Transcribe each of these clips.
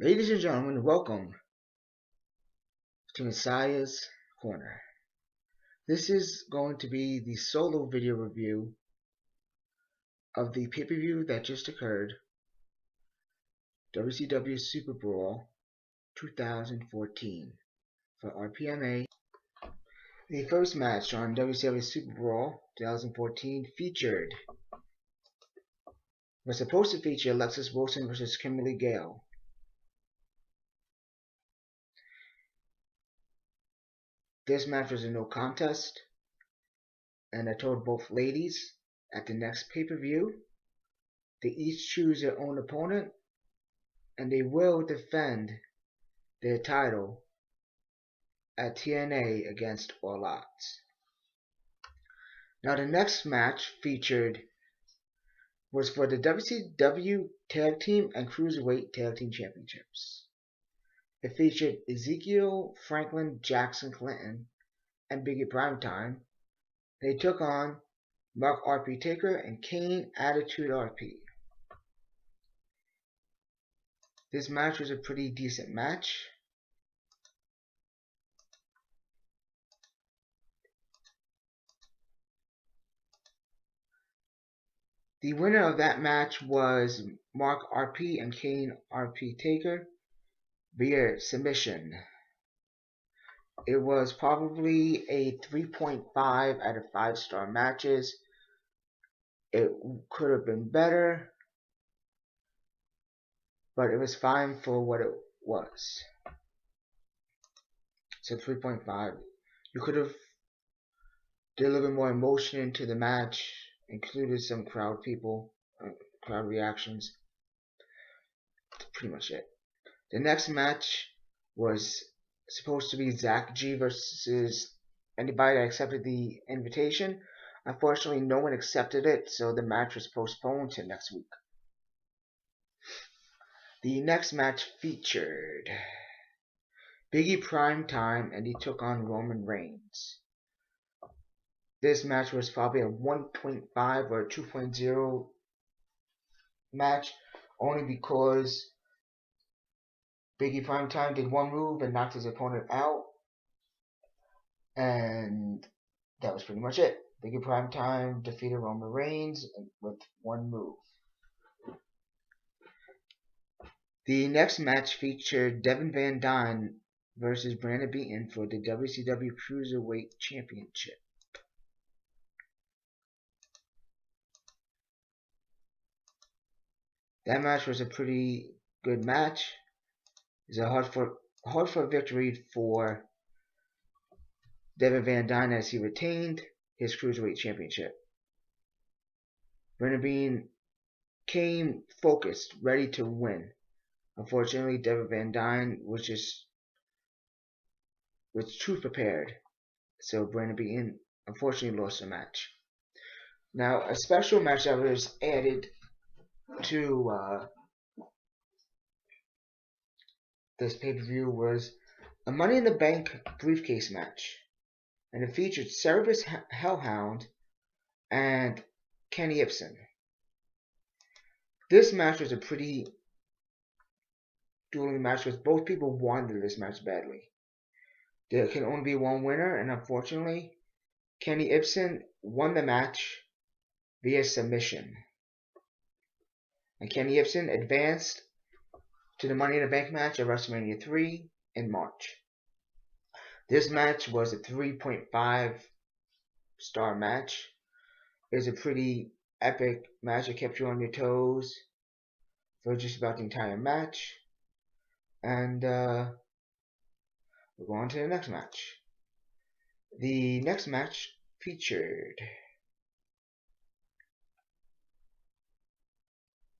Ladies and gentlemen, welcome to Messiah's Corner. This is going to be the solo video review of the pay-per-view that just occurred, WCW SuperBrawl 2014 for RPMA. The first match on WCW SuperBrawl 2014 was supposed to feature Alexis Wilson versus Kimberly Gale. This match was a no contest, and I told both ladies at the next pay-per-view they each choose their own opponent and they will defend their title at TNA against all odds. Now the next match was for the WCW Tag Team and Cruiserweight Tag Team Championships. It featured Ezekiel, Franklin, Jackson, Clinton, and Biggie Primetime. They took on Mark RP Taker and Kane Attitude RP. This match was a pretty decent match. The winner of that match was Mark RP and Kane RP Taker via submission. It was probably a 3.5 out of 5-star matches. It could have been better, but it was fine for what it was. So 3.5. You could have did a little bit more emotion into the match, included some crowd reactions. That's pretty much it. The next match was supposed to be Zach G versus anybody that accepted the invitation. Unfortunately, no one accepted it, so the match was postponed to next week. The next match featured Biggie Primetime, and he took on Roman Reigns. This match was probably a 1.5 or a 2.0 match, only because Biggie Primetime did one move and knocked his opponent out, and that was pretty much it. Biggie Primetime defeated Roman Reigns with one move. The next match featured Devin Van Dyne versus Brandon Beaton for the WCW Cruiserweight Championship. That match was a pretty good match. It was a hard fought victory for Devin Van Dyne as he retained his Cruiserweight Championship. Brandon Beaton came focused, ready to win. Unfortunately, Devin Van Dyne was too prepared, so Brandon Beaton unfortunately lost the match. Now, a special match that was added to this pay-per-view was a Money in the Bank briefcase match, and it featured Cerebus Hellhound and Kenny Ibsen. This match was a pretty dueling match because both people wanted this match badly. There can only be one winner, and unfortunately, Kenny Ibsen won the match via submission. And Kenny Ibsen advanced to the Money in the Bank match at WrestleMania 3 in March. This match was a 3.5 star match. It was a pretty epic match. It kept you on your toes for just about the entire match. And we'll go on to the next match. The next match featured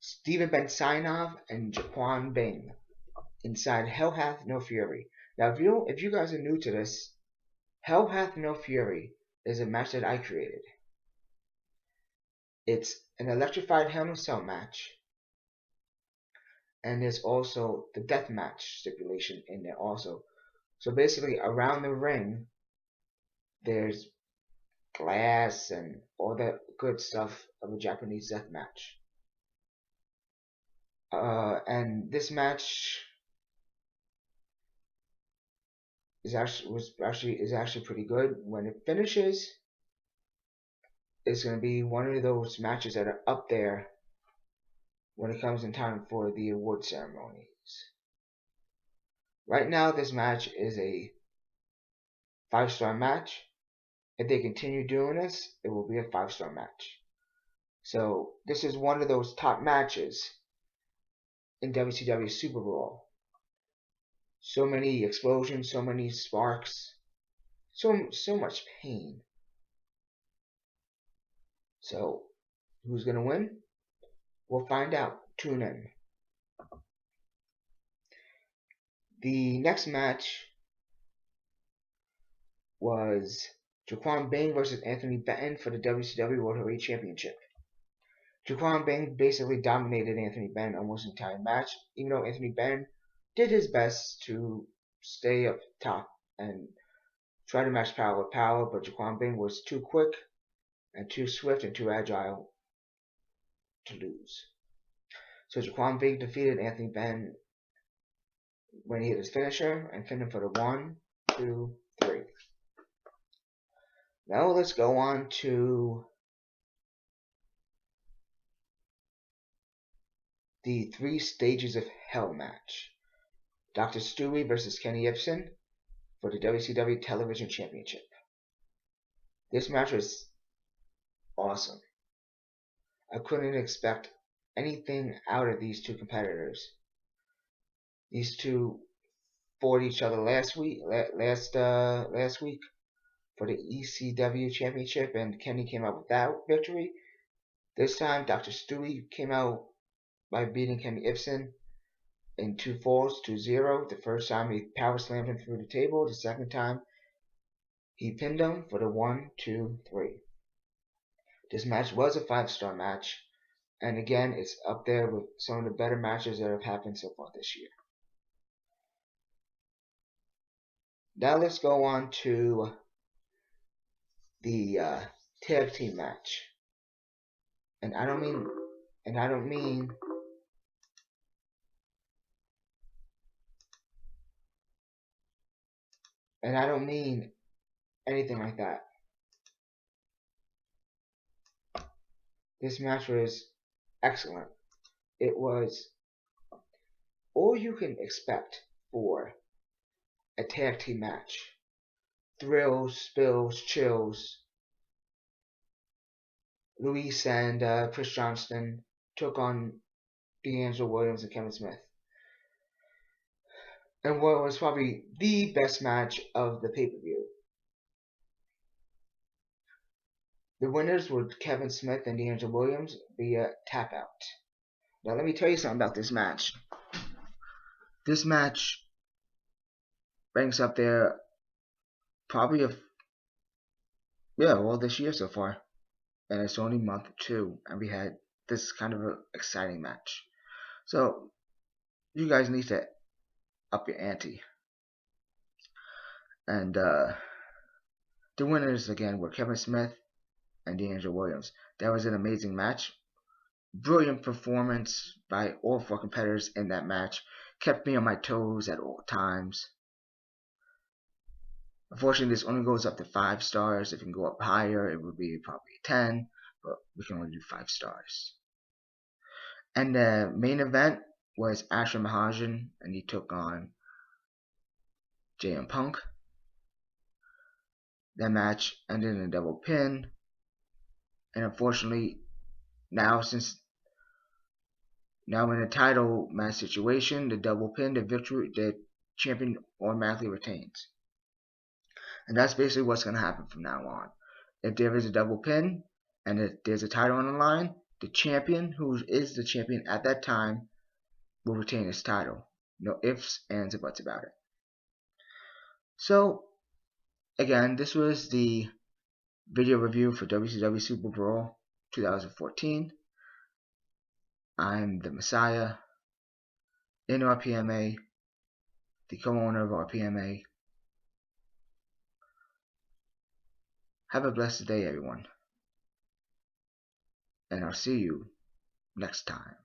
Steven Bensainov and Jaquan Bing inside Hell Hath No Fury. Now, if you guys are new to this, Hell Hath No Fury is a match that I created. It's an electrified Hell in a Cell match, and there's also the death match stipulation in there also. So basically, around the ring, there's glass and all that good stuff of a Japanese death match. And this match is actually pretty good. When it finishes, it's going to be one of those matches that are up there when it comes in time for the award ceremonies. Right now, this match is a 5-star match. If they continue doing this, it will be a 5-star match. So this is one of those top matches in WCW SuperBrawl. So many explosions, so many sparks, so much pain. So who's gonna win? We'll find out. Tune in. The next match was Jaquan Bing versus Anthony Benton for the WCW World Heavyweight Championship. Jaquan Bing basically dominated Anthony Benton almost the entire match, even though Anthony Benton did his best to stay up top and try to match power with power, but Jaquan Bing was too quick and too swift and too agile to lose. So Jaquan Bing defeated Anthony Benton when he hit his finisher and pinned him for the 1, 2, 3. Now let's go on to the 3 Stages of Hell match. Dr. Stewie versus Kenny Ibsen for the WCW Television Championship. This match was awesome. I couldn't expect anything out of these two competitors. These two fought each other last week for the ECW Championship, and Kenny came out with that victory. This time, Dr. Stewie came out by beating Kenny Ibsen in 2 falls, 2-0. The first time he power slammed him through the table. The second time he pinned him for the 1, 2, 3. This match was a 5-star match, and again, it's up there with some of the better matches that have happened so far this year. Now let's go on to the tag team match, and I don't mean anything like that. This match was excellent. It was all you can expect for a tag team match. Thrills, spills, chills. Luis and Chris Johnston took on Deangelo Williams and Kevin Smith. And what was probably the best match of the pay-per-view. The winners were Kevin Smith and Deangelo Williams via tap out. Now let me tell you something about this match. This match ranks up there probably this year so far. And it's only month 2, and we had this kind of an exciting match. So you guys need to up your ante. And the winners again were Kevin Smith and Deangelo Williams. That was an amazing match. Brilliant performance by all 4 competitors in that match. Kept me on my toes at all times. Unfortunately, this only goes up to 5 stars. If you can go up higher, it would be probably 10, but we can only do 5 stars. And the main event was Asher Mahajan, and he took on JM Punk. That match ended in a double pin, and unfortunately, now in a title match situation, the double pin, the champion automatically retains. And that's basically what's going to happen from now on. If there is a double pin and if there's a title on the line, the champion, who is the champion at that time, will retain his title. No ifs, ands, or buts about it. So, again, this was the video review for WCW SuperBrawl 2014. I'm the Messiah in RPMA, the co-owner of RPMA. Have a blessed day, everyone. And I'll see you next time.